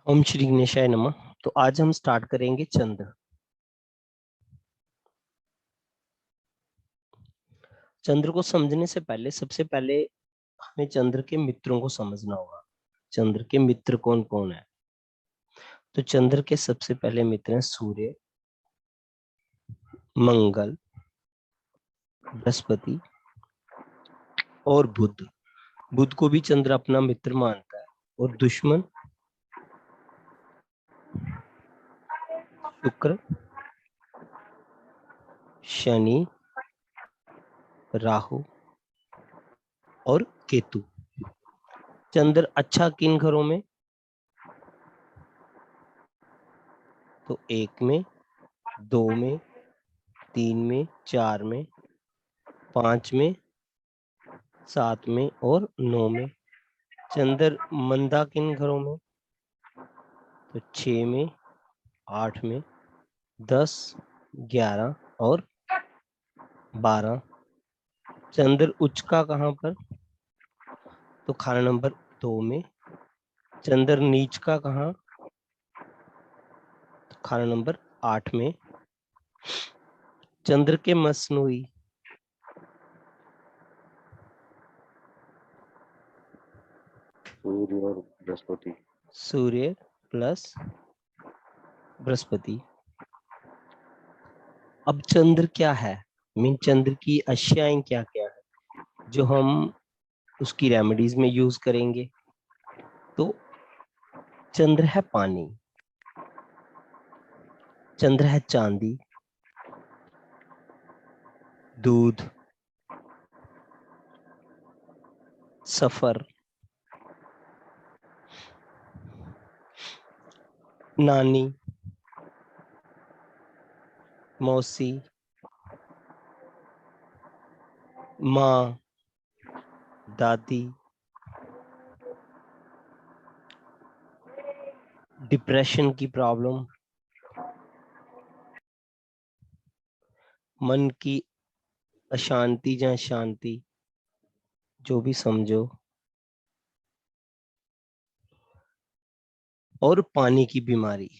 ओम श्री गणेशाय नमः। तो आज हम स्टार्ट करेंगे चंद्र। चंद्र को समझने से पहले सबसे पहले हमें चंद्र के मित्रों को समझना होगा। चंद्र के मित्र कौन कौन है? तो चंद्र के सबसे पहले मित्र हैं सूर्य, मंगल, बृहस्पति और बुध। बुध को भी चंद्र अपना मित्र मानता है। और दुश्मन शुक्र, शनि, राहु और केतु। चंद्र अच्छा किन घरों में? तो 1 में, 2 में, 3 में, 4 में, 5 में, 7 में और 9 में। चंद्र मंदा किन घरों में? तो 6 में, 8 में, 10, 11 और 12। चंद्र उच्च का कहाँ पर? तो खाना नंबर 2 में। चंद्र नीच का कहाँ? तो खाना नंबर 8 में। चंद्र के मसनूई सूर्य और बृहस्पति। सूर्य प्लस बृहस्पति। अब चंद्र क्या है? मीन चंद्र की अशियाएं क्या क्या है जो हम उसकी रेमेडीज में यूज करेंगे? तो चंद्र है पानी, चंद्र है चांदी, दूध, सफर, नानी, मौसी, माँ, दादी, डिप्रेशन की प्रॉब्लम, मन की अशांति या शांति, जो भी समझो, और पानी की बीमारी।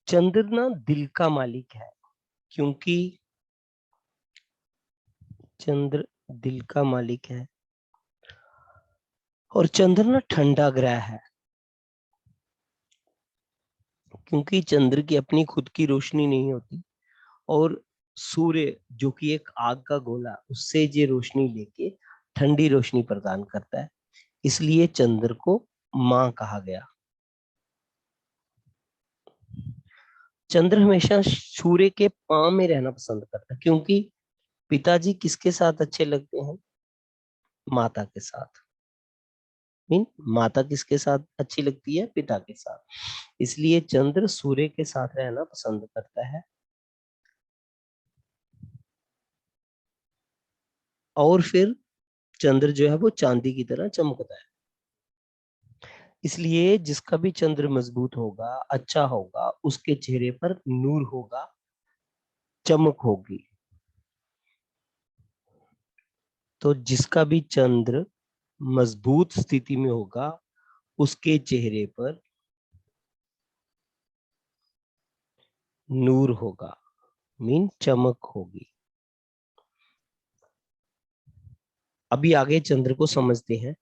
चंद्र ना दिल का मालिक है, क्योंकि चंद्र दिल का मालिक है। और चंद्र ना ठंडा ग्रह है, क्योंकि चंद्र की अपनी खुद की रोशनी नहीं होती। और सूर्य जो कि एक आग का गोला, उससे ये रोशनी लेके ठंडी रोशनी प्रदान करता है। इसलिए चंद्र को माँ कहा गया। चंद्र हमेशा सूर्य के पांव में रहना पसंद करता है, क्योंकि पिताजी किसके साथ अच्छे लगते हैं? माता के साथ। मीन माता किसके साथ अच्छी लगती है? पिता के साथ। इसलिए चंद्र सूर्य के साथ रहना पसंद करता है। और फिर चंद्र जो है वो चांदी की तरह चमकता है। इसलिए जिसका भी चंद्र मजबूत होगा, अच्छा होगा, उसके चेहरे पर नूर होगा, चमक होगी। तो जिसका भी चंद्र मजबूत स्थिति में होगा, उसके चेहरे पर नूर होगा, मीन चमक होगी। अभी आगे चंद्र को समझते हैं।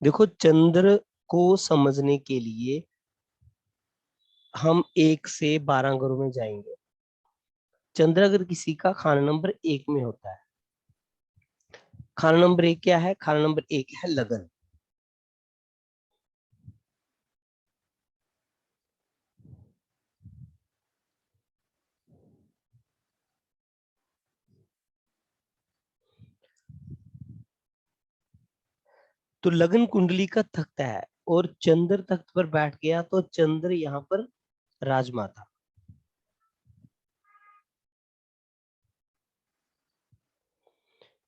देखो, चंद्र को समझने के लिए हम 1 से 12 घरों में जाएंगे। चंद्र अगर किसी का खाना नंबर 1 में होता है, खाना नंबर 1 क्या है? खाना नंबर 1 है लगन। तो लगन कुंडली का तख्त है, और चंद्र तख्त पर बैठ गया तो चंद्र यहाँ पर राजमाता।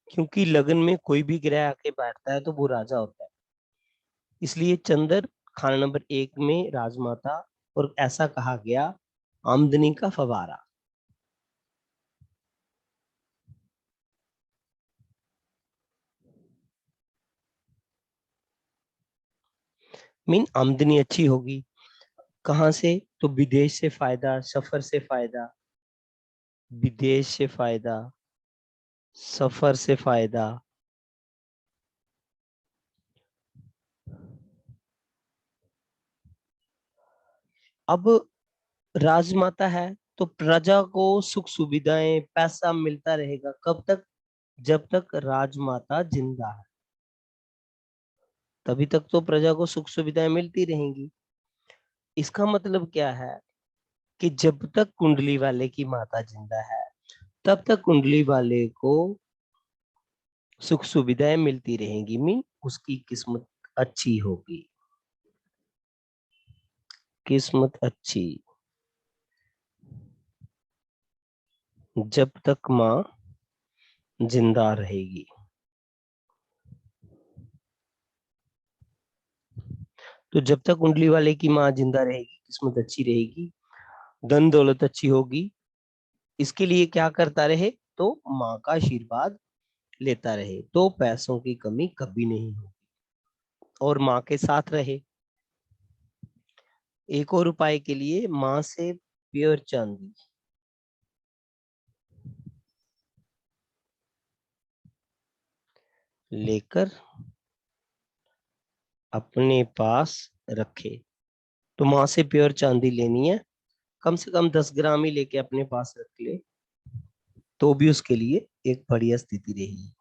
क्योंकि लगन में कोई भी ग्रह आके बैठता है तो वो राजा होता है। इसलिए चंद्र खाना नंबर 1 में राजमाता। और ऐसा कहा गया, आमदनी का फवारा। मीन आमदनी अच्छी होगी। कहाँ से? तो विदेश से फायदा, सफर से फायदा, विदेश से फायदा, सफर से फायदा। अब राजमाता है तो प्रजा को सुख सुविधाएं, पैसा मिलता रहेगा। कब तक? जब तक राजमाता जिंदा है, तभी तक तो प्रजा को सुख सुविधाएं मिलती रहेंगी। इसका मतलब क्या है कि जब तक कुंडली वाले की माता जिंदा है, तब तक कुंडली वाले को सुख सुविधाएं मिलती रहेंगी। मीन उसकी किस्मत अच्छी होगी, किस्मत अच्छी, जब तक माँ जिंदा रहेगी। तो जब तक कुंडली वाले की माँ जिंदा रहेगी, किस्मत अच्छी रहेगी, धन दौलत अच्छी होगी। इसके लिए क्या करता रहे? तो माँ का आशीर्वाद लेता रहे, तो पैसों की कमी कभी नहीं होगी और माँ के साथ रहे। एक और उपाय के लिए, माँ से प्योर चांदी लेकर अपने पास रखे। तो माँ से प्योर चांदी लेनी है, कम से कम 10 ग्राम ही लेके अपने पास रख ले, तो भी उसके लिए एक बढ़िया स्थिति रहेगी।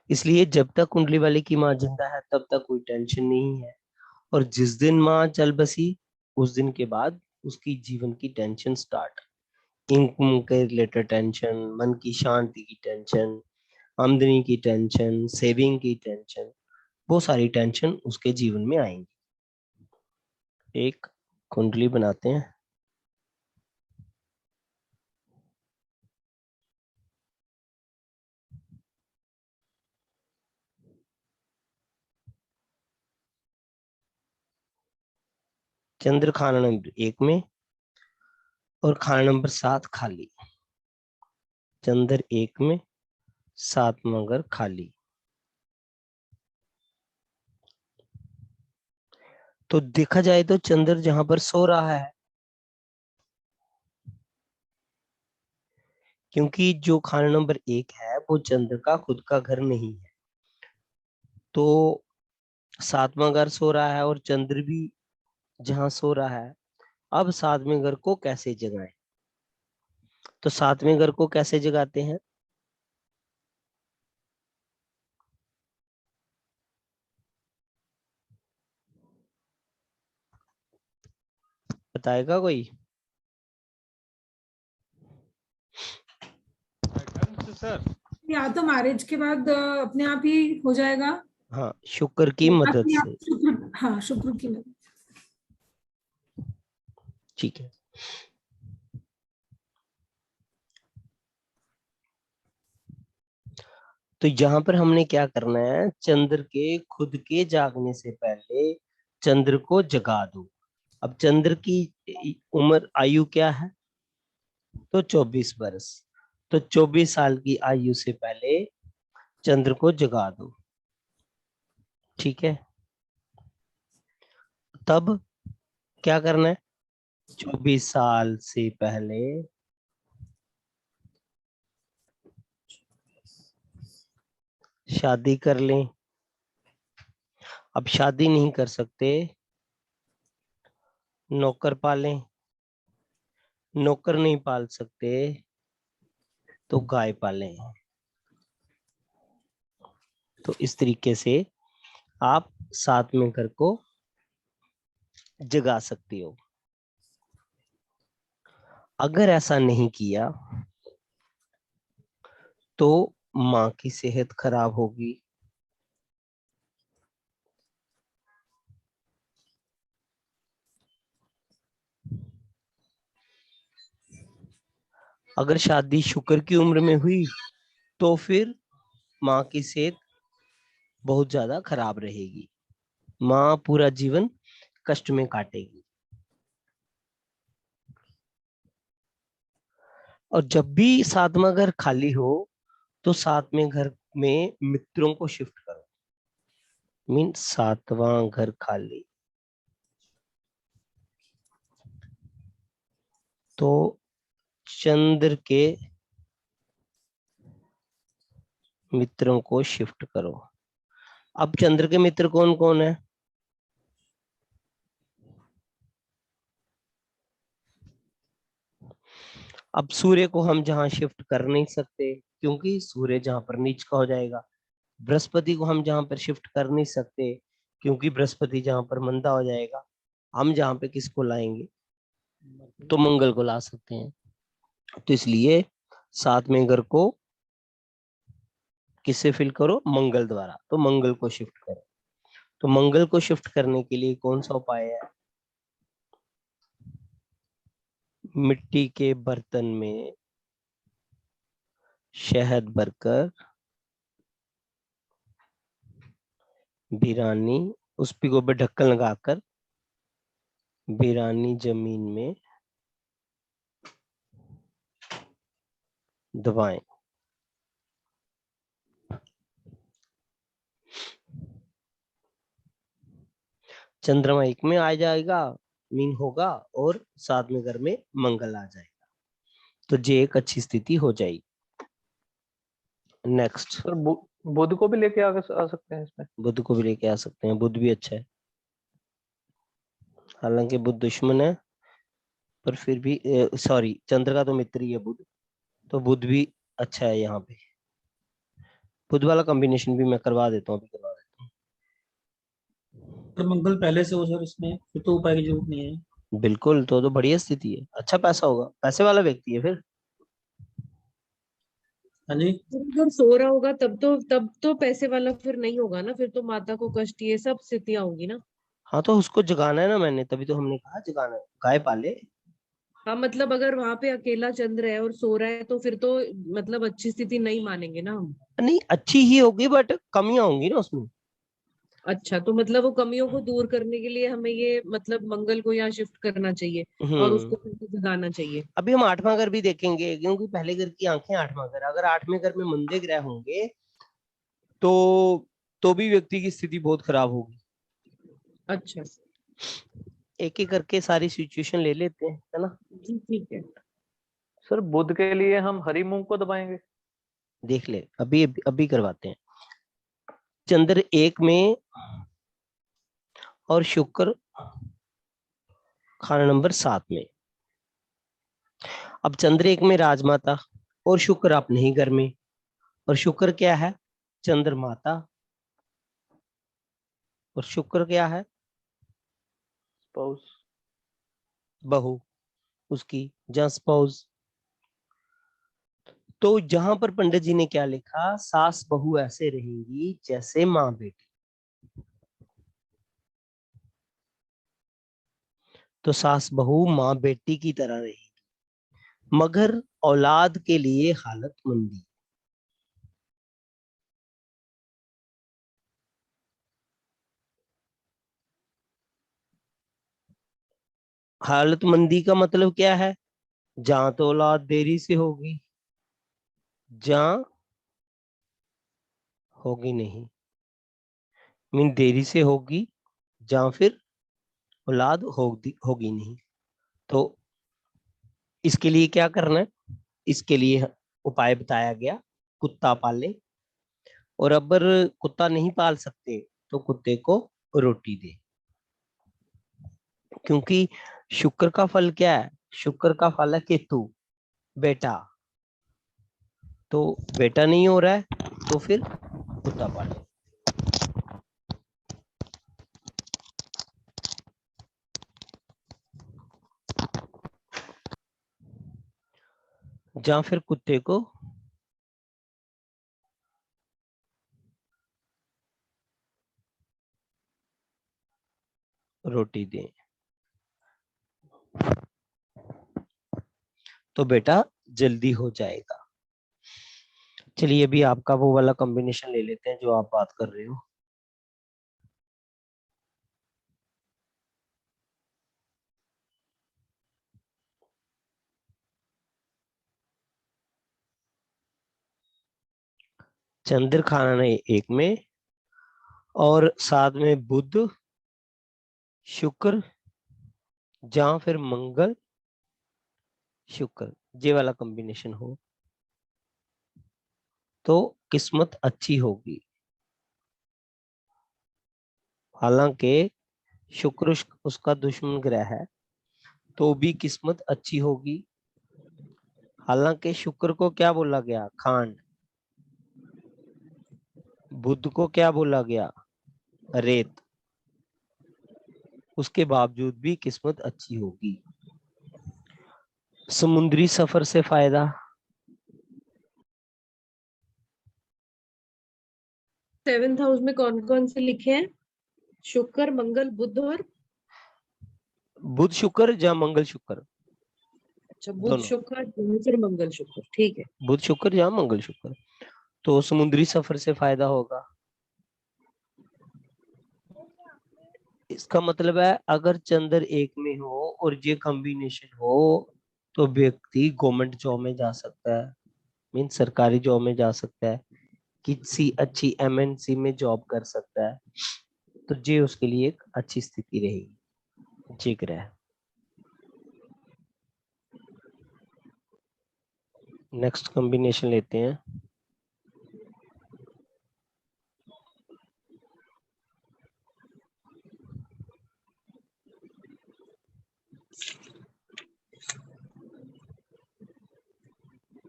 इसलिए जब तक कुंडली वाले की माँ जिंदा है, तब तक कोई टेंशन नहीं है। और जिस दिन माँ चल बसी, उस दिन के बाद उसकी जीवन की टेंशन स्टार्ट। इनकम के रिलेटेड टेंशन, मन की शांति की टेंशन, आमदनी की टेंशन, सेविंग की टेंशन, वो सारी टेंशन उसके जीवन में आएंगी। एक कुंडली बनाते हैं। चंद्र खाना नंबर 1 में और खाना नंबर 7 खाली। चंद्र 1 में, 7 मगर खाली। तो देखा जाए तो चंद्र जहां पर सो रहा है, क्योंकि जो खाना नंबर 1 है वो चंद्र का खुद का घर नहीं है, तो 7वां घर सो रहा है और चंद्र भी जहां सो रहा है। अब 7वें घर को कैसे जगाएं? तो 7वें घर को कैसे जगाते हैं? बताएगा कोई? सर या तो मैरिज के बाद अपने आप ही हो जाएगा। हाँ, शुक्र की मदद से। शुक्र, हाँ शुक्र की मदद। ठीक है। तो यहाँ पर हमने क्या करना है, चंद्र के खुद के जागने से पहले चंद्र को जगा दो। अब चंद्र की उम्र, आयु क्या है? तो 24 वर्ष। तो 24 साल की आयु से पहले चंद्र को जगा दो। ठीक है। तब क्या करना है? 24 साल से पहले शादी कर लें। अब शादी नहीं कर सकते, नौकर पालें। नौकर नहीं पाल सकते तो गाय पालें। तो इस तरीके से आप 7वें घर को जगा सकती हो। अगर ऐसा नहीं किया तो माँ की सेहत खराब होगी, अगर शादी शुक्र की उम्र में हुई तो फिर माँ की सेहत बहुत ज्यादा खराब रहेगी, माँ पूरा जीवन कष्ट में काटेगी। और जब भी 7वां घर खाली हो, तो 7वें घर में मित्रों को शिफ्ट करो। मीन सातवां घर खाली। तो चंद्र के मित्रों को शिफ्ट करो। अब चंद्र के मित्र कौन कौन है? अब सूर्य को हम जहां शिफ्ट कर नहीं सकते, क्योंकि सूर्य जहां पर नीच का हो जाएगा। बृहस्पति को हम जहां पर शिफ्ट कर नहीं सकते, क्योंकि बृहस्पति जहां पर मंदा हो जाएगा। हम जहां पे किसको लाएंगे? तो मंगल को ला सकते हैं। तो इसलिए सातवें घर को किससे फिल करो? मंगल द्वारा। तो मंगल को शिफ्ट करो। तो मंगल को शिफ्ट करने के लिए कौन सा उपाय है? मिट्टी के बर्तन में शहद भरकर बिरानी, उस पिगो पे ढक्कन लगाकर बिरानी जमीन में दबाएं। चंद्रमा एक में आ जाएगा, मीन होगा, और सातवें घर में मंगल आ जाएगा। तो ये एक अच्छी स्थिति हो जाएगी। नेक्स्ट। सर बुध को भी लेके आ सकते हैं इसमें? बुध को भी लेके आ सकते हैं, बुध भी अच्छा है। हालांकि बुध दुश्मन है, पर फिर भी सॉरी, चंद्र का तो मित्र ही है बुध, तो बुध भी अच्छा है यहाँ पे। बुध वाला कॉम्बिनेशन भी मैं करवा देता हूँ, अभी करवा देता अगर मंगल पहले से हो सर इसमें, फिर तो उपाय की जरूरत नहीं है। हूँ। बिल्कुल, तो बढ़िया स्थिति है, अच्छा पैसा होगा, पैसे वाला व्यक्ति है फिर। हाँ जी। अगर सो रहा होगा तब तो पैसे वाला फिर नहीं होगा ना, फिर तो माता को कष्ट, ये सब स्थितियां होंगी ना। हाँ, तो उसको जगाना है ना, मैंने तभी तो हमने कहा जगाना है, गाय पाले। हाँ मतलब अगर वहां पे अकेला चंद्र है और सो रहा है तो फिर तो मतलब अच्छी स्थिति नहीं मानेंगे ना हम। नहीं, अच्छी ही होगी, बट कमियां होंगी ना उसमें। अच्छा, तो मतलब वो कमियों को दूर करने के लिए हमें ये मतलब मंगल को यहाँ शिफ्ट करना चाहिए और उसको फिर से जगाना चाहिए। अभी हम आठवां घर भी देखेंगे, क्योंकि पहले घर की आंखें आठवां घर, अगर आठवें घर में मंदे ग्रह होंगे तो भी व्यक्ति की स्थिति बहुत खराब होगी। अच्छा एक एक करके सारी सिचुएशन ले लेते हैं, है ना। जी ठीक है। सर बुध के लिए हम हरी मूंग को दबाएंगे? देख ले, अभी अभी, अभी करवाते हैं। चंद्र एक में और शुक्र खाना नंबर 7 में। अब चंद्र एक में राजमाता और शुक्र अपने ही घर में, और शुक्र क्या है? चंद्र माता, और शुक्र क्या है? स्पाउस। बहू उसकी, जहाँ स्पाउस। तो जहां पर पंडित जी ने क्या लिखा, सास बहू ऐसे रहेंगी जैसे माँ बेटी। तो सास बहू माँ बेटी की तरह रहेगी, मगर औलाद के लिए हालत मंदी। हालत मंदी का मतलब क्या है? जहां तो औलाद देरी से होगी, जहां होगी नहीं, मीन देरी से होगी, जहां फिर औलाद होगी नहीं। तो इसके लिए क्या करना है? इसके लिए उपाय बताया गया, कुत्ता पाले। और अगर कुत्ता नहीं पाल सकते तो कुत्ते को रोटी दे, क्योंकि शुक्र का फल क्या है? शुक्र का फल है केतु, बेटा। तो बेटा नहीं हो रहा है तो फिर कुत्ता पाले। जहां फिर कुत्ते को रोटी दें, तो बेटा जल्दी हो जाएगा। चलिए, अभी आपका वो वाला कॉम्बिनेशन ले लेते हैं जो आप बात कर रहे हो। चंद्र खाना एक में और साथ में बुध, शुक्र, जहां फिर मंगल, शुक्र, ये वाला कॉम्बिनेशन हो तो किस्मत अच्छी होगी। हालांकि शुक्र उसका दुश्मन ग्रह है तो भी किस्मत अच्छी होगी। हालांकि शुक्र को क्या बोला गया? खांड। बुध को क्या बोला गया? रेत। उसके बावजूद भी किस्मत अच्छी होगी। समुद्री सफर से फायदा। सेवेंथ हाउस में कौन कौन से लिखे हैं? शुक्र, मंगल, बुध और बुध शुक्र या मंगल शुक्र, अच्छा, बुध दोनों। शुक्र, फिर मंगल शुक्र, ठीक है। बुध शुक्र या मंगल शुक्र। तो समुद्री सफर से फायदा होगा। इसका मतलब है अगर चंद्र एक में हो और ये कॉम्बिनेशन हो तो व्यक्ति गवर्नमेंट जॉब में जा सकता है, मीन सरकारी जॉब में जा सकता है, किसी अच्छी एमएनसी में जॉब कर सकता है। तो ये उसके लिए एक अच्छी स्थिति रहेगी। जी ग्रह। नेक्स्ट कॉम्बिनेशन लेते हैं।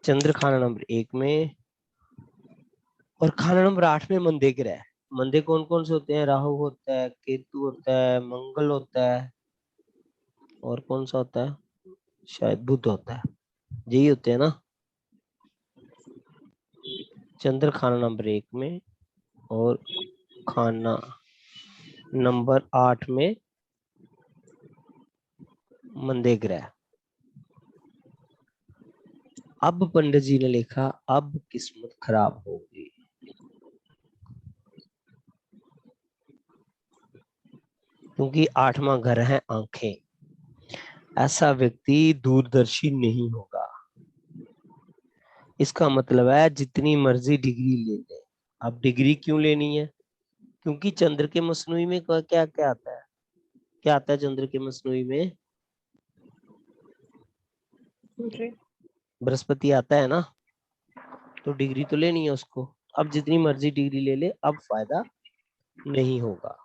चंद्र खाना नंबर 1 में और खाना नंबर 8 में मंदे ग्रह। मंदे कौन कौन से होते हैं? राहु होता है, केतु होता है, मंगल होता है, और कौन सा होता है? शायद बुध होता है। यही होते हैं ना। चंद्र खाना नंबर 1 में और खाना नंबर 8 में मंदे ग्रह। अब पंडित जी ने लिखा अब किस्मत खराब होगी। क्योंकि 8वां घर है आंखें। ऐसा व्यक्ति दूरदर्शी नहीं होगा। इसका मतलब है जितनी मर्जी डिग्री ले ले। अब डिग्री क्यों लेनी है? क्योंकि चंद्र के मसनूई में क्या क्या आता है? क्या आता है चंद्र के मसनूई में? बृहस्पति आता है ना। तो डिग्री तो लेनी है उसको। अब जितनी मर्जी डिग्री ले ले, अब फायदा नहीं होगा।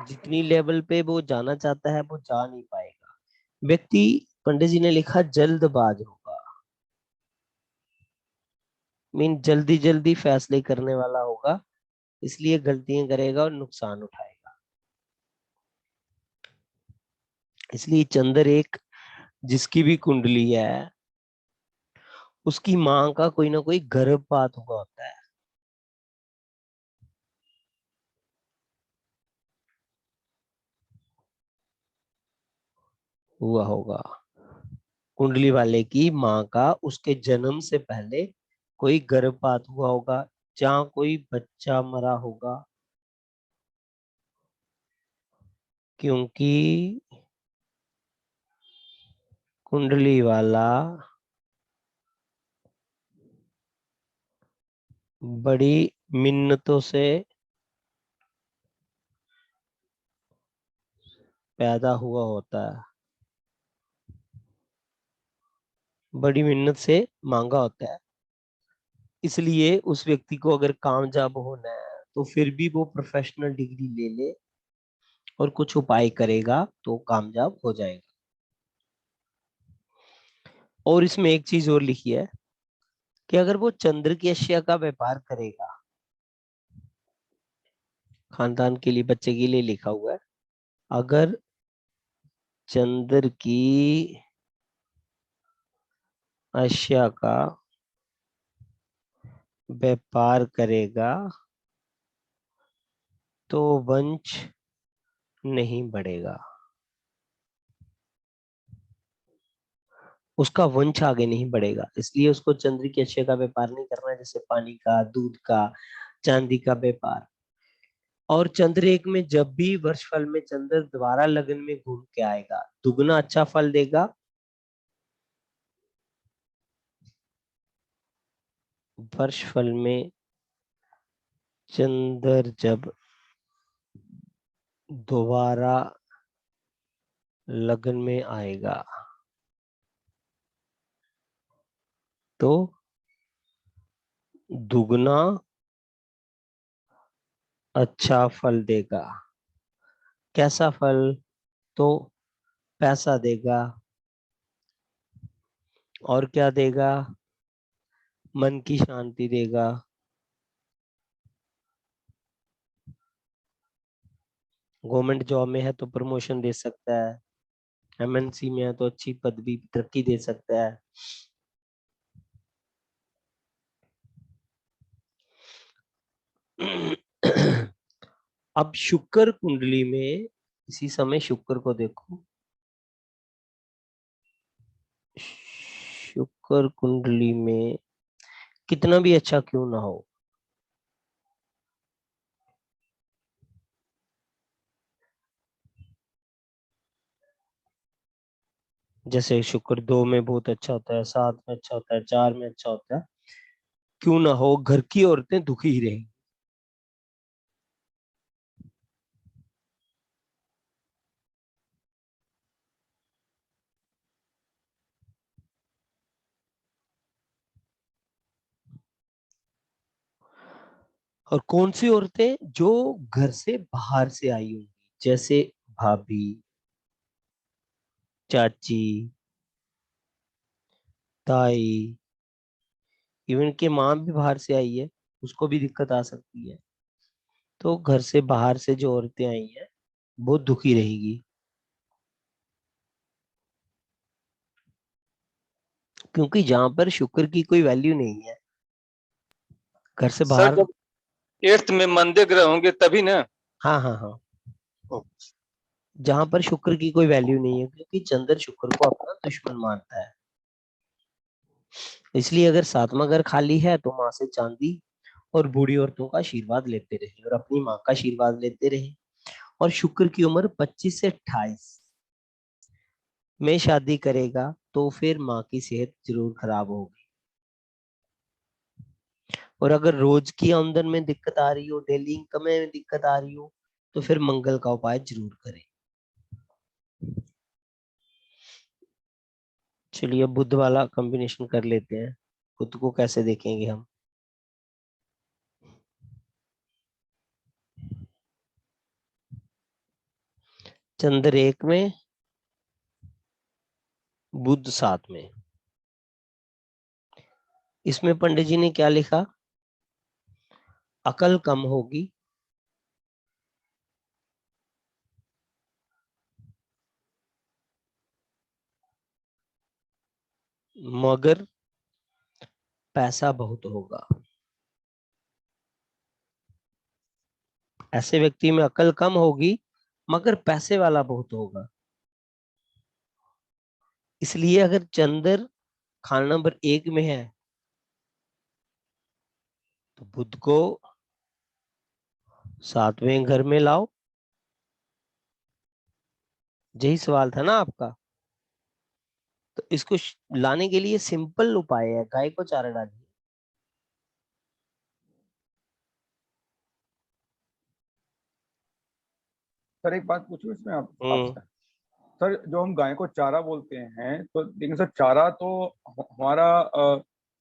जितनी लेवल पे वो जाना चाहता है वो जा नहीं पाएगा। व्यक्ति, पंडित जी ने लिखा, जल्दबाज होगा। मीन जल्दी जल्दी फैसले करने वाला होगा, इसलिए गलतियां करेगा और नुकसान उठाएगा। इसलिए चंद्र एक जिसकी भी कुंडली है उसकी मां का कोई ना कोई गर्भपात हुआ होता है। हुआ होगा। कुंडली वाले की मां का उसके जन्म से पहले कोई गर्भपात हुआ होगा, जहां कोई बच्चा मरा होगा। क्योंकि कुंडली वाला बड़ी मिन्नतों से पैदा हुआ होता है, बड़ी मिन्नत से मांगा होता है। इसलिए उस व्यक्ति को अगर कामयाब होना है तो फिर भी वो प्रोफेशनल डिग्री ले ले और कुछ उपाय करेगा तो कामयाब हो जाएगा। और इसमें एक चीज और लिखी है कि अगर वो चंद्र की अशिया का व्यापार करेगा, खानदान के लिए, बच्चे के लिए लिखा हुआ है, अगर चंद्र की अशिया का व्यापार करेगा तो वंश नहीं बढ़ेगा, उसका वंश आगे नहीं बढ़ेगा। इसलिए उसको चंद्र की अशिया का व्यापार नहीं करना है, जैसे पानी का, दूध का, चांदी का व्यापार। और चंद्र एक में जब भी वर्ष फल में चंद्र दोबारा लगन में घूम के आएगा दुगना अच्छा फल देगा। वर्ष फल में चंद्र जब दोबारा लगन में आएगा तो दुगना अच्छा फल देगा। कैसा फल? तो पैसा देगा। और क्या देगा? मन की शांति देगा। गवर्नमेंट जॉब में है तो प्रमोशन दे सकता है, एमएनसी में है तो अच्छी पदवी तरक्की दे सकता है। अब शुक्र कुंडली में इसी समय शुक्र को देखो। शुक्र कुंडली में कितना भी अच्छा क्यों ना हो, जैसे शुक्र 2 में बहुत अच्छा होता है, 7 में अच्छा होता है, 4 में अच्छा होता है, क्यों ना हो घर की औरतें दुखी ही रहेंगी। और कौन सी औरतें? जो घर से बाहर से आई होंगी, जैसे भाभी, चाची, ताई, इवन के माँ भी बाहर से आई है, उसको भी दिक्कत आ सकती है। तो घर से बाहर से जो औरतें आई हैं वो दुखी रहेगी, क्योंकि जहां पर शुक्र की कोई वैल्यू नहीं है, घर से सर बाहर। जब 8th में मंदे ग्रह होंगे तभी ना। हाँ हाँ हाँ, जहां पर शुक्र की कोई वैल्यू नहीं है, क्योंकि चंद्र शुक्र को अपना दुश्मन मानता है। इसलिए अगर 7वां घर खाली है तो माँ से चांदी और बूढ़ी औरतों का आशीर्वाद लेते रहे और अपनी माँ का आशीर्वाद लेते रहे। और शुक्र की उम्र 25 से 28 में शादी करेगा तो फिर माँ की सेहत जरूर खराब होगी। और अगर रोज की आमदन में दिक्कत आ रही हो, डेली इनकम में दिक्कत आ रही हो, तो फिर मंगल का उपाय जरूर करें। चलिए अब बुध वाला कॉम्बिनेशन कर लेते हैं। बुध को कैसे देखेंगे हम? चंद्र 1 में, बुध 7 में। इसमें पंडित जी ने क्या लिखा? अकल कम होगी, मगर पैसा बहुत होगा। ऐसे व्यक्ति में अकल कम होगी मगर पैसे वाला बहुत होगा। इसलिए अगर चंद्र खाना नंबर 1 में है तो बुध को 7वें घर में लाओ। यही सवाल था ना आपका? तो इसको लाने के लिए सिंपल उपाय है, गाय को चारा डालिए। सर एक बात पूछूं इसमें हम्म आपसे। सर जो हम गाय को चारा बोलते हैं तो लेकिन सर चारा तो हमारा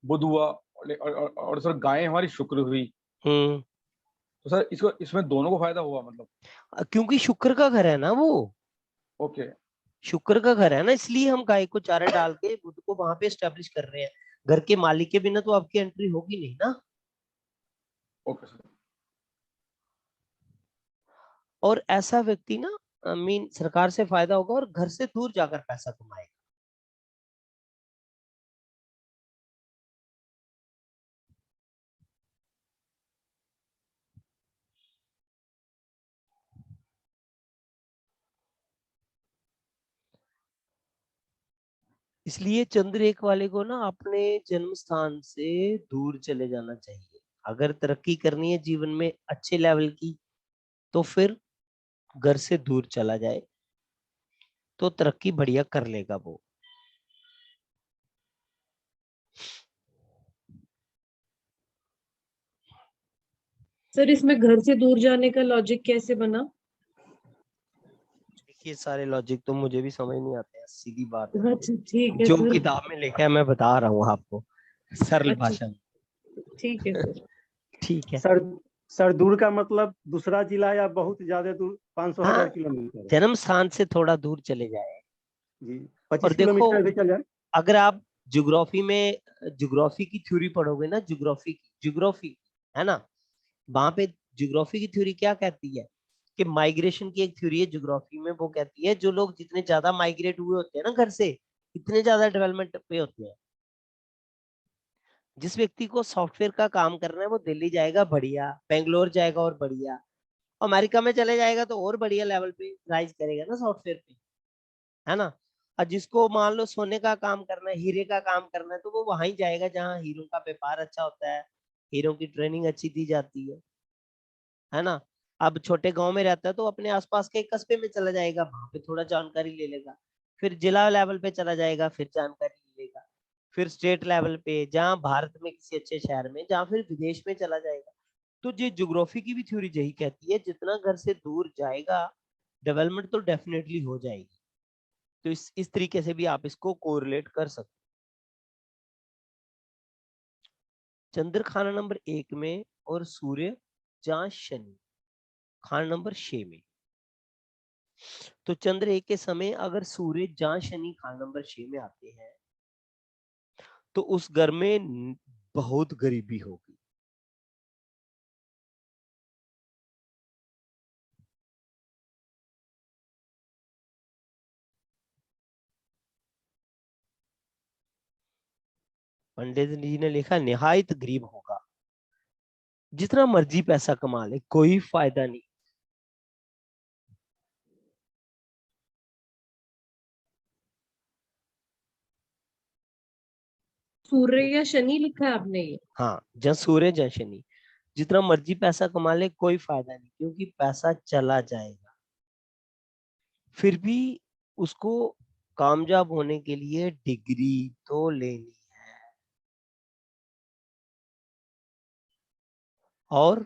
बुध हुआ और सर गाय हमारी शुक्र हुई। हम्म तो सर इसको इसमें दोनों को फायदा हुआ मतलब? क्योंकि शुक्र का घर है ना वो, ओके। शुक्र का घर है ना, इसलिए हम गाय को चारा डाल के बुध को वहां पे स्टेब्लिश कर रहे हैं। घर के मालिक के बिना तो आपकी एंट्री होगी नहीं ना। Okay sir. और ऐसा व्यक्ति ना मीन सरकार से फायदा होगा और घर से दूर जाकर पैसा कमाएगा। इसलिए चंद्र 1 वाले को ना अपने जन्म स्थान से दूर चले जाना चाहिए। अगर तरक्की करनी है जीवन में अच्छे लेवल की, तो फिर घर से दूर चला जाए तो तरक्की बढ़िया कर लेगा वो। सर इसमें घर से दूर जाने का लॉजिक कैसे बना? ये सारे लॉजिक तो मुझे भी समझ नहीं आते हैं, सीधी बात है। अच्छा ठीक है जो सर। किताब में लिखा है मैं बता रहा हूँ आपको सरल अच्छा भाषा में। ठीक है सर। ठीक है। सर दूर का मतलब दूसरा जिला या बहुत ज्यादा दूर, 500 हाँ, हजार किलोमीटर? जन्म स्थान से थोड़ा दूर चले जाए। जी, और 25 देखो, किलोमीटर भी चल जाए। अगर आप ज्योग्राफी में ज्योग्राफी की थ्योरी पढ़ोगे ना, ज्योग्राफी है ना, वहां पे ज्योग्राफी की थ्योरी क्या कहती है कि माइग्रेशन की एक थ्योरी है ज्योग्राफी में, वो कहती है जो लोग जितने ज्यादा माइग्रेट हुए होते हैं ना घर से, इतने ज्यादा डेवलपमेंट पे होते हैं। जिस व्यक्ति को सॉफ्टवेयर का काम करना है वो दिल्ली जाएगा बढ़िया, बेंगलोर जाएगा और बढ़िया, अमेरिका में चले जाएगा तो और बढ़िया लेवल पे राइज करेगा ना सॉफ्टवेयर पे, है ना। और जिसको मान लो सोने का काम करना है, हीरे का काम करना है, तो वो वहां ही जाएगा जहाँ हीरो का व्यापार अच्छा होता है, हीरो की ट्रेनिंग अच्छी दी जाती है ना। अब छोटे गांव में रहता है तो अपने आसपास के कस्बे में चला जाएगा, वहां पे थोड़ा जानकारी ले लेगा, फिर जिला लेवल पे चला जाएगा, फिर जानकारी ले लेगा, फिर स्टेट लेवल पे, जहाँ भारत में किसी अच्छे शहर में, जहाँ फिर विदेश में चला जाएगा। तो ये ज्योग्राफी की भी थ्योरी यही कहती है, जितना घर से दूर जाएगा डेवलपमेंट तो डेफिनेटली हो जाएगी। तो इस तरीके से भी आप इसको कोरिलेट कर सकते। चंद्र खाना नंबर 1 में और सूर्य जहाँ शनि खाना नंबर 6 में। तो चंद्र 1 के समय अगर सूर्य जहाँ शनि खाना नंबर 6 में आते हैं तो उस घर में बहुत गरीबी होगी। पंडित जी ने लिखा निहायत गरीब होगा, जितना मर्जी पैसा कमा ले कोई फायदा नहीं। सूर्य या शनि लिखा है आपने ये? हाँ, जहाँ सूर्य जहाँ शनि, जितना मर्जी पैसा कमा ले कोई फायदा नहीं, क्योंकि पैसा चला जाएगा। फिर भी उसको कामयाब होने के लिए डिग्री तो लेनी है, और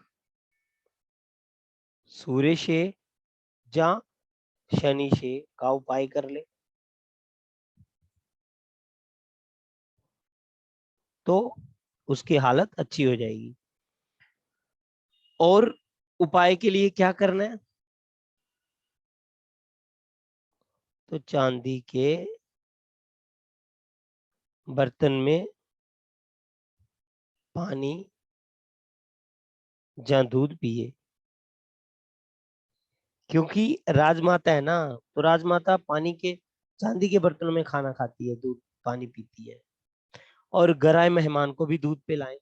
सूर्य से या शनि से का उपाय कर ले तो उसकी हालत अच्छी हो जाएगी। और उपाय के लिए क्या करना है, तो चांदी के बर्तन में पानी या दूध पिए, क्योंकि राजमाता है ना, तो राजमाता पानी के चांदी के बर्तनों में खाना खाती है, दूध पानी पीती है, और घर आए मेहमान को भी दूध पिलाएं।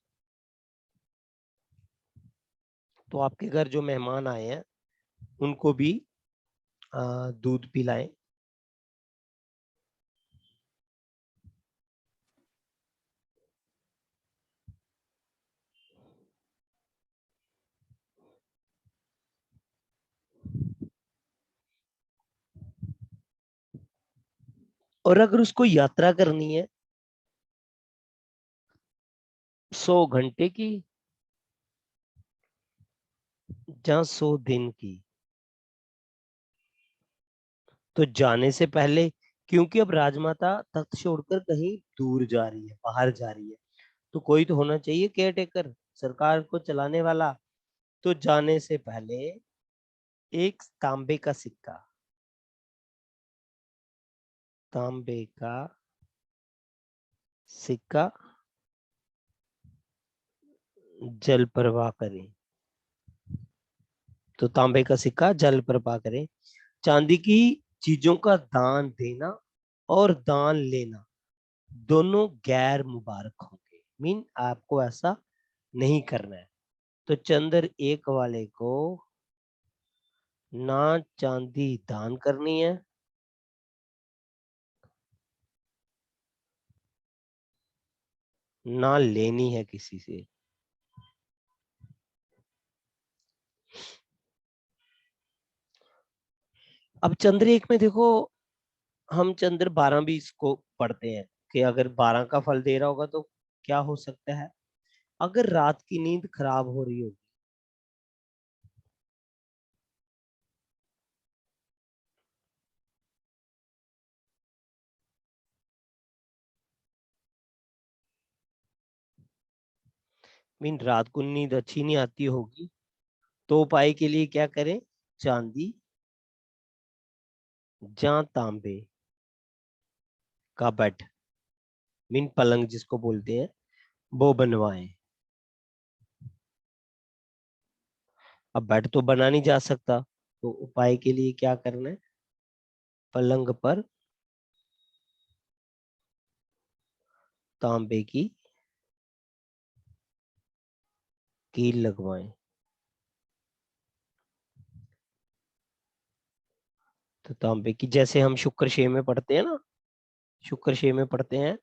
तो आपके घर जो मेहमान आए हैं उनको भी दूध पिलाएं। और अगर उसको यात्रा करनी है 100 घंटे की या 100 दिन की, तो जाने से पहले, क्योंकि अब राजमाता तख्त छोड़कर कहीं दूर जा रही है, बाहर जा रही है, तो कोई तो होना चाहिए केयर टेकर, सरकार को चलाने वाला। तो जाने से पहले एक तांबे का सिक्का, तांबे का सिक्का जल प्रवाह करें, तो तांबे का सिक्का जल प्रवाह करें। चांदी की चीजों का दान देना और दान लेना दोनों गैर मुबारक होंगे, मीन आपको ऐसा नहीं करना है। तो चंद्र 1 वाले को ना चांदी दान करनी है, ना लेनी है किसी से। अब चंद्र 1 में देखो, हम चंद्र 12 भी इसको पढ़ते हैं कि अगर 12 का फल दे रहा होगा तो क्या हो सकता है, अगर रात की नींद खराब हो रही होगी, मीन रात को नींद अच्छी नहीं आती होगी, तो उपाय के लिए क्या करें? चांदी या तांबे का बेड, मीन पलंग जिसको बोलते हैं, वो बनवाएं। अब बेड तो बना नहीं जा सकता, तो उपाय के लिए क्या करना है? पलंग पर तांबे की कील लगवाएं। तो तांबे की, जैसे हम शुक्र शेर में पढ़ते हैं ना, शुक्र शेर में पढ़ते हैं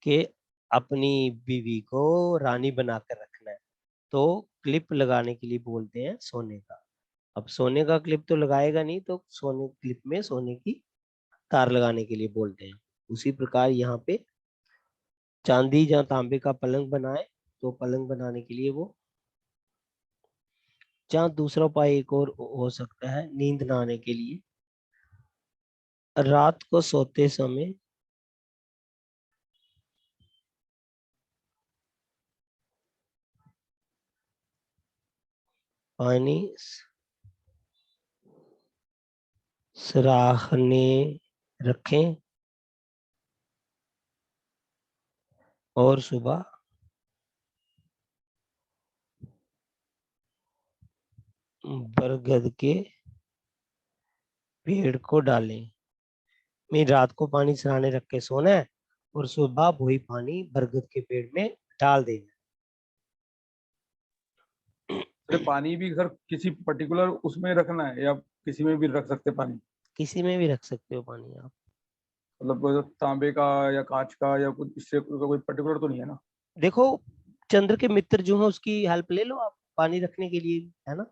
कि अपनी बीवी को रानी बनाकर रखना है, तो क्लिप लगाने के लिए बोलते हैं सोने का। अब सोने का क्लिप तो लगाएगा नहीं, तो सोने क्लिप में सोने की तार लगाने के लिए बोलते हैं। उसी प्रकार यहाँ पे चांदी या तांबे का पलंग बनाए, तो पलंग बनाने के लिए वो। जहाँ दूसरा उपाय एक और हो सकता है नींद ना आने के लिए, रात को सोते समय पानी सराहने रखें और सुबह बरगद के पेड़ को डालें। मैं रात को पानी सराहने रख के सोना है और सुबह वही पानी बरगद के पेड़ में डाल देना अरे है। पानी भी सर किसी पर्टिकुलर उसमें रखना है या किसी में भी रख सकते हैं पानी? किसी में भी रख सकते हो पानी आप। मतलब वो तांबे का या कांच का या कुछ, इससे कोई पर्टिकुलर तो नहीं है ना? देखो, चंद्र के मित्र जो है उसकी हेल्प ले लो आप पानी रखने के लिए, है ना।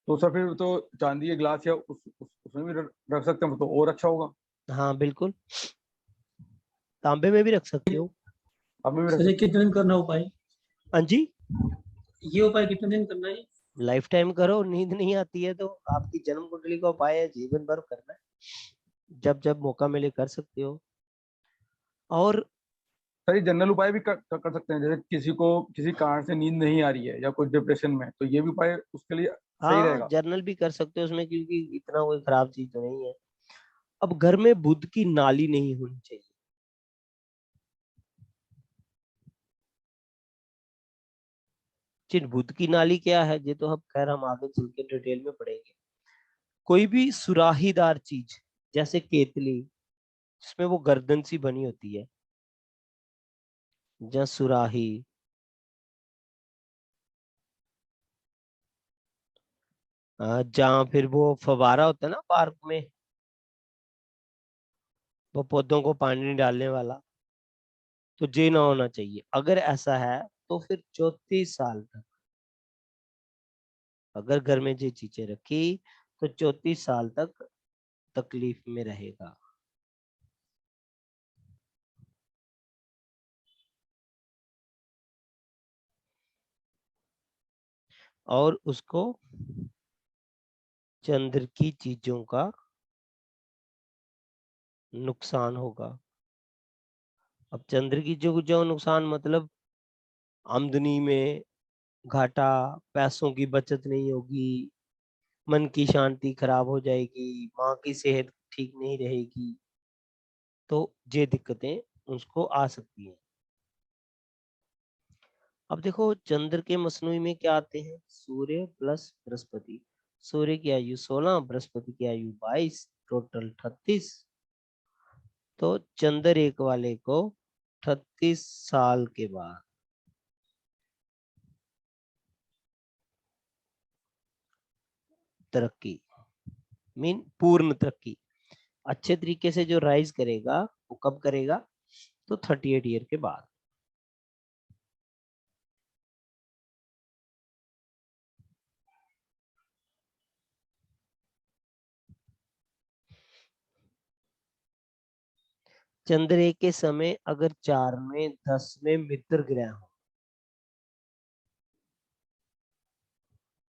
तो सर फिर तो चांदी के ग्लास या उसमें भी रख सकते हैं, तो और अच्छा होगा। हाँ बिल्कुल, तांबे में भी रख सकते हो। अब में भी रख सर ये सकते कितने दिन करना उपाय? हाँ जी, ये उपाय कितने दिन करना है? लाइफ टाइम करो। नींद नहीं आती है तो आपकी जन्म कुंडली का उपाय है, जीवन भर करना है, जब जब मौका मिले कर सकते हो। और सर ये जनरल उपाय भी कर सकते हैं, जैसे किसी को किसी कारण से नींद नहीं आ रही है या कुछ डिप्रेशन में है, तो ये भी उपाय उसके लिए सही हाँ, रहेगा। जर्नल भी कर सकते हो उसमें, क्योंकि इतना कोई खराब चीज तो नहीं है। अब घर में बुध की नाली नहीं होनी चाहिए। बुध की नाली क्या है, ये तो हम खैर हम आगे चल के डिटेल में पढ़ेंगे। कोई भी सुराहीदार चीज, जैसे केतली जिसमें वो गर्दन सी बनी होती है, या सुराही, जहाँ फिर वो फवारा होता है ना पार्क में, वो पौधों को पानी डालने वाला, तो ये ना होना चाहिए। अगर ऐसा है तो फिर 34 साल तक, अगर घर में ये चीजें रखी तो 34 साल तक तकलीफ में रहेगा। और उसको चंद्र की चीजों का नुकसान होगा। अब चंद्र की जो जो नुकसान, मतलब आमदनी में घाटा, पैसों की बचत नहीं होगी, मन की शांति खराब हो जाएगी, माँ की सेहत ठीक नहीं रहेगी, तो ये दिक्कतें उसको आ सकती हैं। अब देखो, चंद्र के मसनूई में क्या आते हैं? सूर्य प्लस बृहस्पति। सूर्य की आयु 16, बृहस्पति की आयु 22, टोटल 38। तो चंद्र एक वाले को 38 साल के बाद तरक्की, मीन पूर्ण तरक्की, अच्छे तरीके से जो राइज करेगा, वो कब करेगा? तो 38 ईयर के बाद। चंद्र के समय अगर 4 में 10 में मित्र ग्रह हो,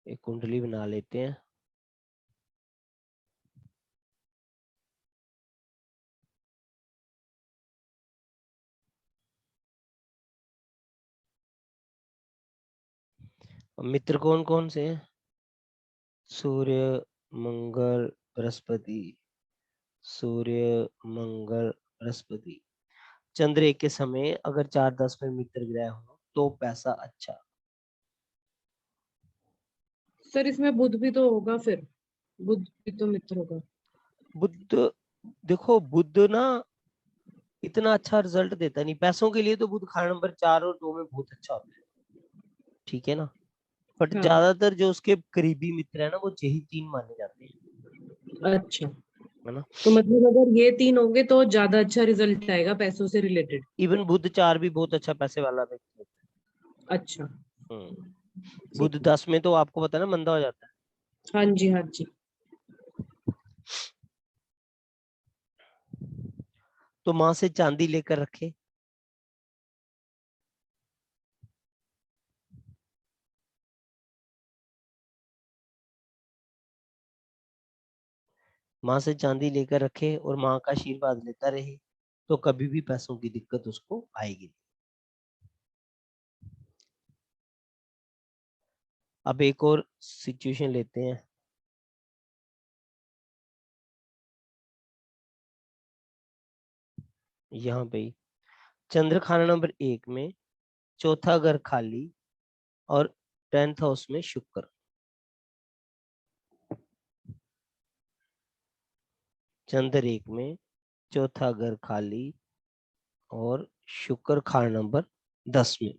एक कुंडली बना लेते हैं। मित्र कौन कौन से हैं? सूर्य, मंगल, बृहस्पति। सूर्य, मंगल, बृहस्पति। चंद्र एक के समय अगर 4-10 में मित्र ग्रह हो तो पैसा अच्छा। सर इसमें बुध भी तो होगा, फिर बुध भी तो मित्र होगा। बुध, देखो बुध ना इतना अच्छा रिजल्ट देता नहीं पैसों के लिए, तो बुध खाना नंबर 4 और 2 में बहुत अच्छा होता है, ठीक है ना। बट हाँ। ज्यादातर जो उसके करीबी मित्र है ना वो यही 3 माने जाते हैं, अच्छा, है ना। तो मतलब अगर ये 3 होंगे तो ज्यादा अच्छा रिजल्ट आएगा पैसों से रिलेटेड। इवन बुध 4 भी बहुत अच्छा पैसे वाला व्यक्ति होता अच्छा, है। जी। बुध 10 में तो आपको पता है ना मंदा हो जाता है। हाँ जी, हाँ जी। तो माँ से चांदी लेकर रखे। माँ से चांदी लेकर रखे और माँ का आशीर्वाद लेता रहे तो कभी भी पैसों की दिक्कत उसको आएगी। अब एक और सिचुएशन लेते हैं। यहाँ पे चंद्र खाना नंबर 1 में, चौथा घर खाली और 10th हाउस में शुक्र। चंद्र 1 में, चौथा घर खाली और शुक्र खाना नंबर 10 में।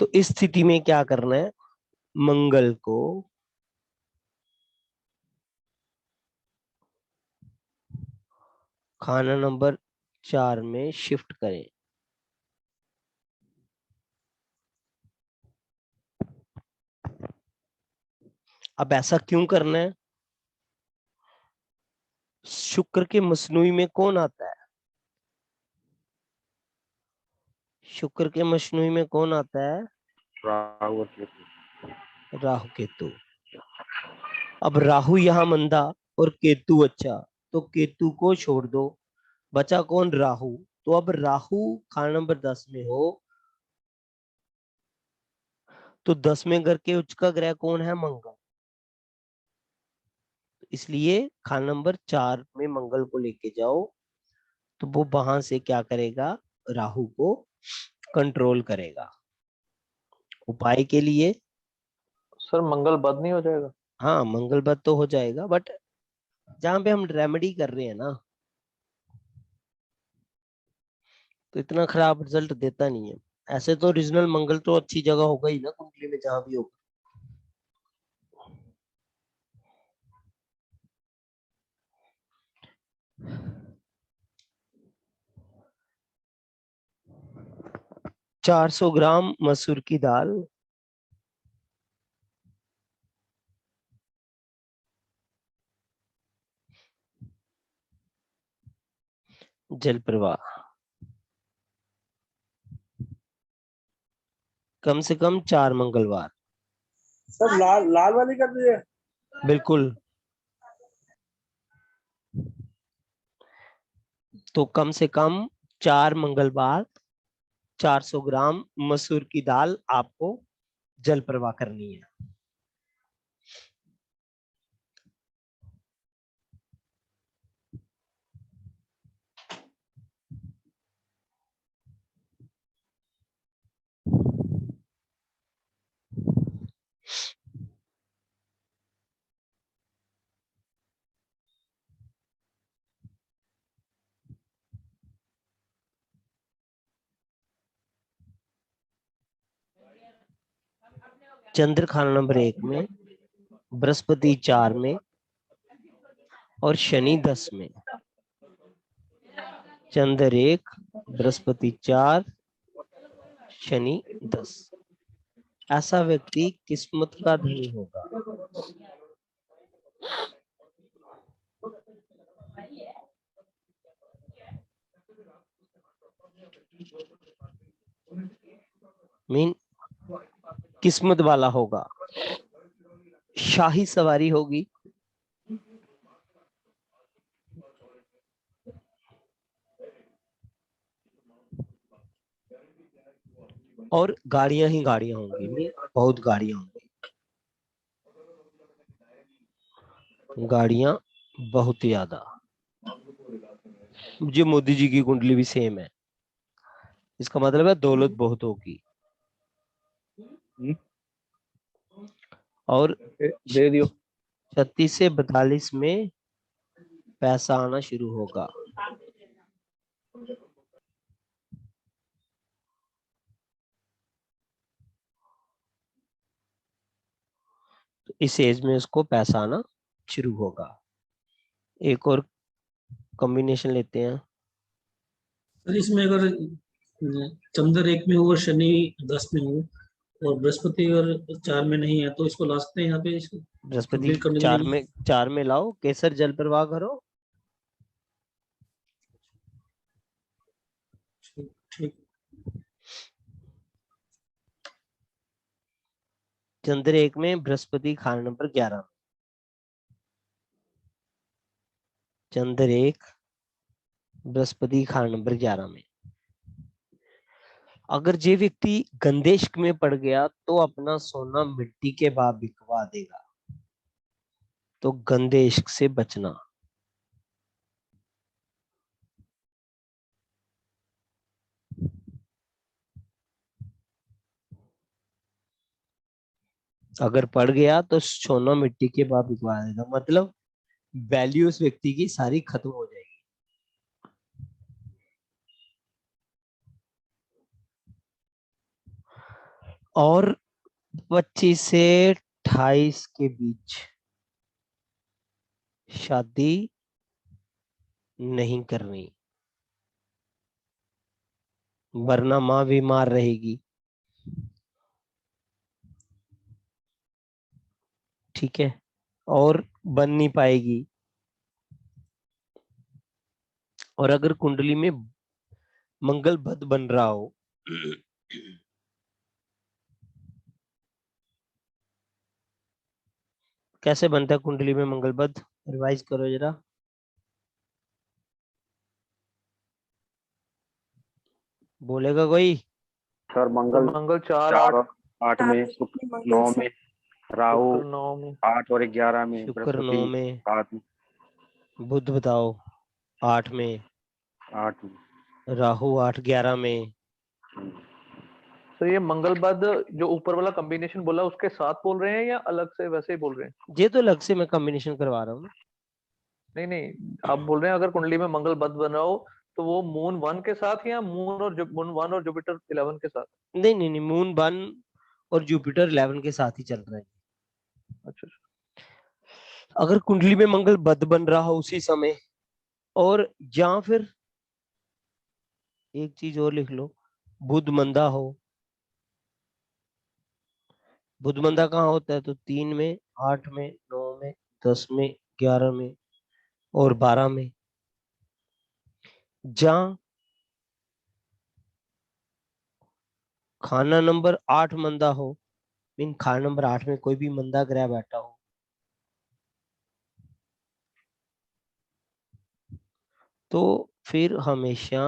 तो इस स्थिति में क्या करना है, मंगल को खाना नंबर 4 में शिफ्ट करें। अब ऐसा क्यों करना है, शुक्र के मसनूई में कौन आता है, शुक्र के मसनूई में कौन आता है, राहु केतु। अब राहु यहाँ मंदा और केतु अच्छा, तो केतु को छोड़ दो, बचा कौन, राहु। तो अब राहु खाना नंबर 10 में हो तो 10वें घर के उच्च का ग्रह कौन है, मंगल। इसलिए खाना नंबर 4 में मंगल को लेके जाओ तो वो वहां से क्या करेगा, राहु को कंट्रोल करेगा। उपाय के लिए, सर मंगल बद नहीं हो जाएगा? हाँ मंगल बद तो हो जाएगा, बट जहां पे हम रेमेडी कर रहे हैं ना तो इतना खराब रिजल्ट देता नहीं है। ऐसे तो ओरिजिनल मंगल तो अच्छी जगह होगा ही ना कुंडली में, जहां भी होगा। चार 400 ग्राम मसूर की दाल, जल प्रवाह कम से कम 4 मंगलवार। सर लाल लाल वाली कर दीजिए। बिल्कुल, तो कम से कम 4 मंगलवार 400 ग्राम मसूर की दाल आपको जल प्रवाह करनी है। चंद्र खाना नंबर 1 में, बृहस्पति 4 में और शनि 10 में। चंद्र 1, बृहस्पति 4, शनि 10। ऐसा व्यक्ति किस्मत का धनी होगा। मीन किस्मत वाला होगा, शाही सवारी होगी, और गाड़ियां ही गाड़ियां होंगी, बहुत गाड़ियां होंगी, गाड़ियां बहुत ज्यादा। जी मोदी जी की कुंडली भी सेम है, इसका मतलब है दौलत बहुत होगी। और दे दियो। 36 से 42 में पैसा आना शुरू होगा। तो इस एज में उसको पैसा आना शुरू होगा। एक और कॉम्बिनेशन लेते हैं। सर इसमें अगर चंद्र 1 में हो और शनि 10 में हो और बृहस्पति अगर 4 में नहीं है तो इसको ला सकते हैं यहाँ पे, इसको बृहस्पति कंप्लीट करने के लिए। 4 में लाओ, केसर जल प्रवाह करो। ठीक। चंद्र 1 में, बृहस्पति खाना नंबर 11 में। चंद्र 1 बृहस्पति खाना नंबर 11 में। अगर ये व्यक्ति गंदेशक में पड़ गया तो अपना सोना मिट्टी के भाव बिकवा देगा, तो गंदेशक से बचना। अगर पड़ गया तो सोना मिट्टी के भाव बिकवा देगा, मतलब वैल्यू उस व्यक्ति की सारी खत्म हो जाएगी। और 25 से 28 के बीच शादी नहीं करनी, वरना मां बीमार रहेगी। ठीक है, और बन नहीं पाएगी। और अगर कुंडली में मंगल बद बन रहा हो कैसे बनता है कुंडली में मंगल बद, रिवाइज करो जरा। बोलेगा कोई? सर मंगल मंगल 4 4 8 और 8 में, शुक्र 9 में, राहु 9 में, 8 और 11 में, शुक्र 9 बृहस्पति में, 7 में, बुध बताओ 8 में, 8 में। राहु 8 11 में। तो ये मंगल बद जो ऊपर वाला कॉम्बिनेशन बोला उसके साथ बोल रहे हैं या अलग से वैसे ही बोल रहे हैं? ये तो अलग से मैं कॉम्बिनेशन करवा रहा हूँ। नहीं नहीं, आप बोल रहे हैं अगर कुंडली में मंगल बद बन रहा हो तो वो मून 1 के साथ या मून 1 और जुपिटर 11 के साथ? नहीं नहीं नहीं, मून 1 और जुपिटर 11 के साथ ही चल रहा है। अच्छा। अगर कुंडली में मंगल बद बन रहा हो उसी समय, और या फिर एक चीज और लिख लो, बुध मंदा हो। बुध मंदा कहाँ होता है? तो 3 में, 8 में, 9 में, 10 में, 11 में और 12 में। जहां खाना नंबर 8 मंदा हो, मीन खाना नंबर 8 में कोई भी मंदा ग्रह बैठा हो, तो फिर हमेशा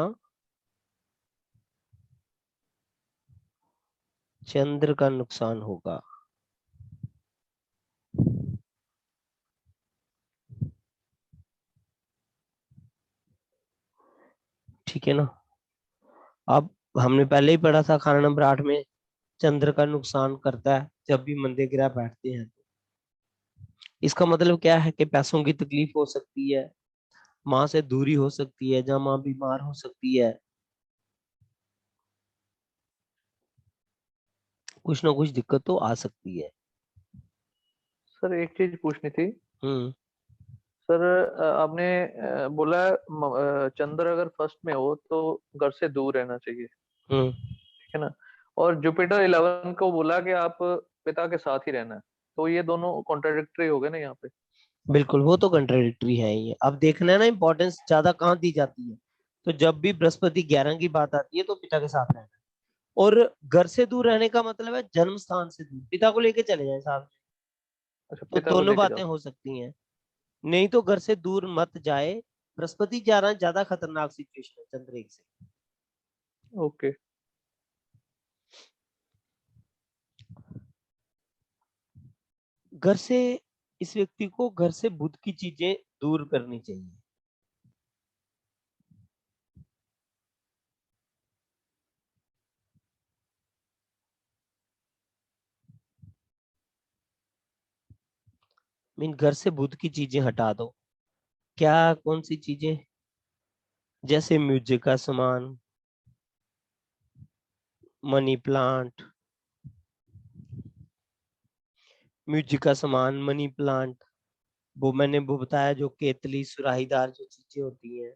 चंद्र का नुकसान होगा। ठीक है ना? अब हमने पहले ही पढ़ा था, खाना नंबर 8 में चंद्र का नुकसान करता है जब भी मंदे ग्रह बैठते हैं। इसका मतलब क्या है कि पैसों की तकलीफ हो सकती है, माँ से दूरी हो सकती है, जहाँ माँ बीमार हो सकती है, कुछ ना कुछ दिक्कत तो आ सकती है। सर एक चीज पूछनी थी। हम्म। सर आपने बोला चंद्र अगर फर्स्ट में हो तो घर से दूर रहना चाहिए, ठीक है ना? और जुपिटर 11 को बोला कि आप पिता के साथ ही रहना है, तो ये दोनों कॉन्ट्राडिक्टरी हो गए ना यहाँ पे? बिल्कुल, वो तो कंट्राडिक्टरी है ही। अब देखना है ना इंपॉर्टेंस ज्यादा कहाँ दी जाती है। तो जब भी बृहस्पति 11 की बात आती है तो पिता के साथ रहना है। और घर से दूर रहने का मतलब है जन्म स्थान से दूर, पिता को लेके चले जाए साथ में। अच्छा, तो पिता को दोनों लेके बातें जाओ। हो सकती हैं। नहीं तो घर से दूर मत जाए। बृहस्पति 11 ज्यादा खतरनाक सिचुएशन है चंद्र 1 से। ओके। घर से, इस व्यक्ति को घर से बुध की चीजें दूर करनी चाहिए। घर से बुध की चीजें हटा दो। क्या, कौन सी चीजें? जैसे म्यूजिक का सामान, मनी प्लांट, म्यूजिक का सामान, मनी प्लांट, वो मैंने वो बताया जो केतली सुराहीदार जो चीजें होती हैं,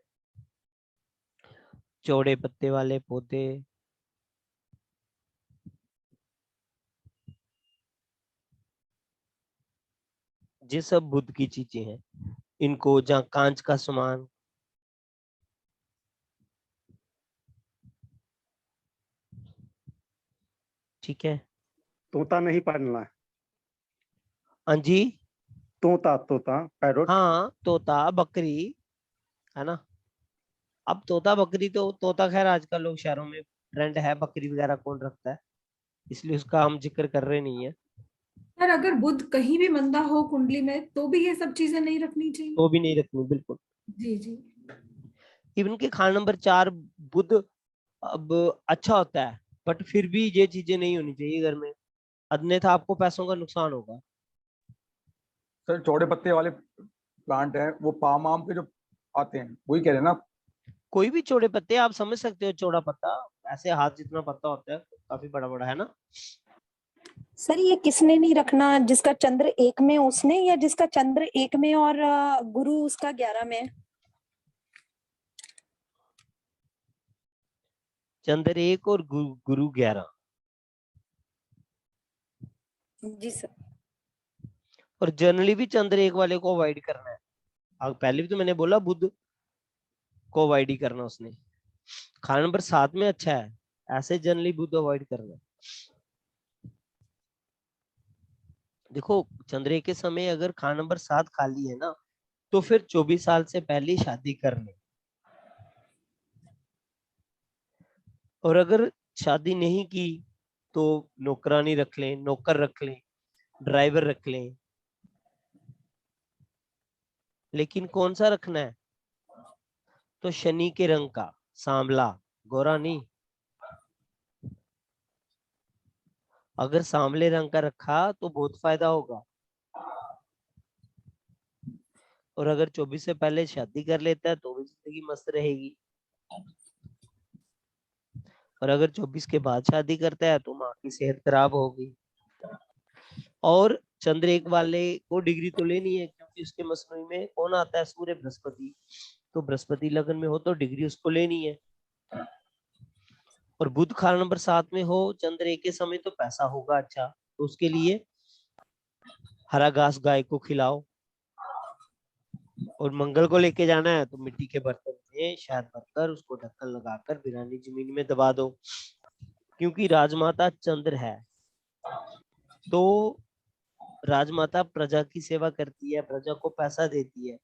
चौड़े पत्ते वाले पौधे, ये सब बुध की चीजें हैं। इनको, जहाँ कांच का सामान, ठीक है। तोता नहीं पालना है। हाँ जी, तोता, तोता, पैरोट। हाँ, तोता, बकरी, है ना। अब तोता बकरी तो, तोता खैर आजकल लोग शहरों में ट्रेंड है, बकरी वगैरह कौन रखता है, इसलिए उसका हम जिक्र कर रहे नहीं है। पर अगर बुध कहीं भी मंदा हो कुंडली में तो भी ये सब चीजें नहीं रखनी चाहिए। तो भी नहीं रखनी, बिल्कुल। जी जी। इवन के खाना नंबर 4 बुध अब अच्छा होता है, बट फिर भी ये चीजें नहीं होनी चाहिए घर में, अन्यथा आपको पैसों का नुकसान होगा। सर चौड़े पत्ते वाले प्लांट हैं, वो पाम आम के जो आते हैं, वही कह रहे हैं ना? कोई भी चौड़े पत्ते आप समझ सकते हो, चौड़ा पत्ता ऐसे हाथ जितना पत्ता होता है, काफी बड़ा बड़ा, है ना। सर ये किसने नहीं रखना, जिसका चंद्र 1 में उसने, या जिसका चंद्र 1 में और गुरु उसका 11 में? चंद्र 1 और गुरु 11। जी सर। और जनरली भी चंद्र 1 वाले को अवॉइड करना है। पहले भी तो मैंने बोला बुध को अवॉइड ही करना उसने। खाना नंबर 7 में अच्छा है, ऐसे जनरली बुध अवॉइड करना है। देखो चंद्र के समय अगर खाना नंबर 7 खाली है ना, तो फिर 24 साल से पहले शादी कर ले। और अगर शादी नहीं की तो नौकरानी रख लें, नौकर रख लें, ड्राइवर रख लें। लेकिन कौन सा रखना है? तो शनि के रंग का, सांवला, गोरा नहीं। अगर सांवले रंग का रखा तो बहुत फायदा होगा। और अगर 24 से पहले शादी कर लेता है तो भी जिंदगी मस्त रहेगी। और अगर 24 के बाद शादी करता है तो माँ की सेहत खराब होगी। और चंद्र 1 वाले को डिग्री तो लेनी है, क्योंकि उसके मसनू में कौन आता है? सूर्य, बृहस्पति। तो बृहस्पति लगन में हो तो डिग्री उसको लेनी है। और बुध खाना नंबर 7 में हो चंद्र 1 के समय तो पैसा होगा अच्छा। तो उसके लिए हरा घास गाय को खिलाओ। और मंगल को लेके जाना है तो मिट्टी के बर्तन में शहद भरकर उसको ढक्कन लगाकर बिरानी जमीन में दबा दो। क्योंकि राजमाता चंद्र है, तो राजमाता प्रजा की सेवा करती है, प्रजा को पैसा देती है।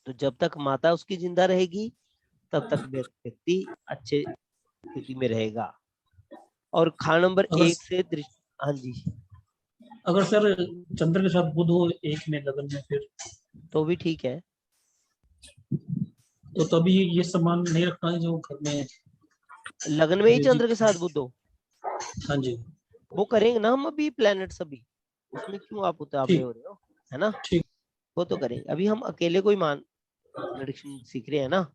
तो जब तक माता उसकी जिंदा रहेगी तब तक व्यक्ति अच्छे स्थिति में रहेगा। और खाना नंबर 1 से हाँ जी, अगर सर चंद्र के साथ बुध हो 1 में लगन में, फिर तो भी ठीक है। तो तभी ये सामान नहीं रखना है जो घर में लगन में ही चंद्र के साथ बुध हो। हाँ जी, वो करेंगे ना हम अभी प्लैनेट्स, अभी उसमें क्यों आप उतावले हो रहे हो, है ना। ठीक, वो तो करेंगे, अभी हम अकेले कोई मान प्रेडिक्शन सीख रहे हैं ना।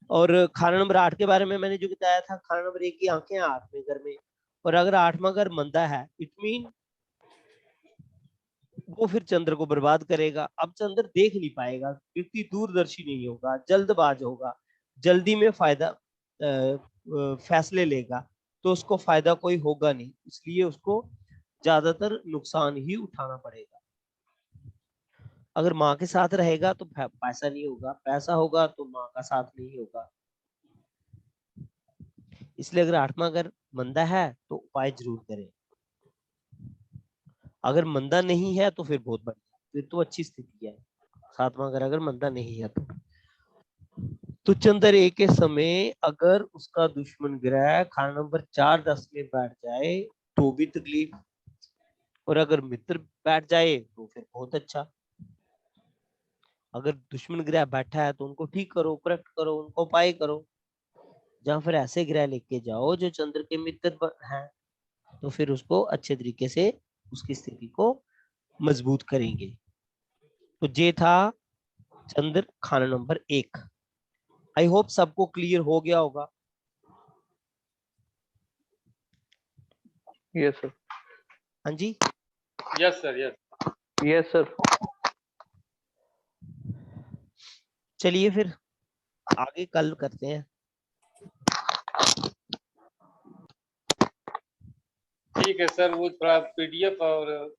और खाना नंबर 8 के बारे में मैंने जो बताया था, खाना नंबर 1 की आंखें 8वें घर में, और अगर 8वां घर मंदा है, इट मीन वो फिर चंद्र को बर्बाद करेगा। अब चंद्र देख नहीं पाएगा, व्यक्ति दूरदर्शी नहीं होगा, जल्दबाज होगा, जल्दी में फायदा फैसले लेगा, तो उसको फायदा कोई होगा नहीं, इसलिए उसको ज्यादातर नुकसान ही उठाना पड़ेगा। अगर माँ के साथ रहेगा तो पैसा नहीं होगा, पैसा होगा तो माँ का साथ नहीं होगा। इसलिए अगर 8वां घर मंदा है तो उपाय जरूर करें। अगर मंदा नहीं है तो फिर बहुत बढ़िया, फिर तो अच्छी स्थिति है। 7वां घर अगर मंदा नहीं है तो चंद्र 1 के समय अगर उसका दुश्मन ग्रह खाना नंबर 4, 10 में बैठ जाए तो भी तकलीफ, और अगर मित्र बैठ जाए तो फिर बहुत अच्छा। अगर दुश्मन ग्रह बैठा है तो उनको ठीक करो, करेक्ट करो, उनको उपाय करो। या फिर ऐसे ग्रह लेके जाओ जो चंद्र के मित्र हैं, तो फिर उसको अच्छे तरीके से उसकी स्थिति को मजबूत करेंगे। तो ये था चंद्र खाना नंबर 1। आई होप सबको क्लियर हो गया होगा। Yes sir. हाँ जी, yes sir, yes yes sir. चलिए फिर आगे कल करते हैं। ठीक है सर, वो थोड़ा PDF और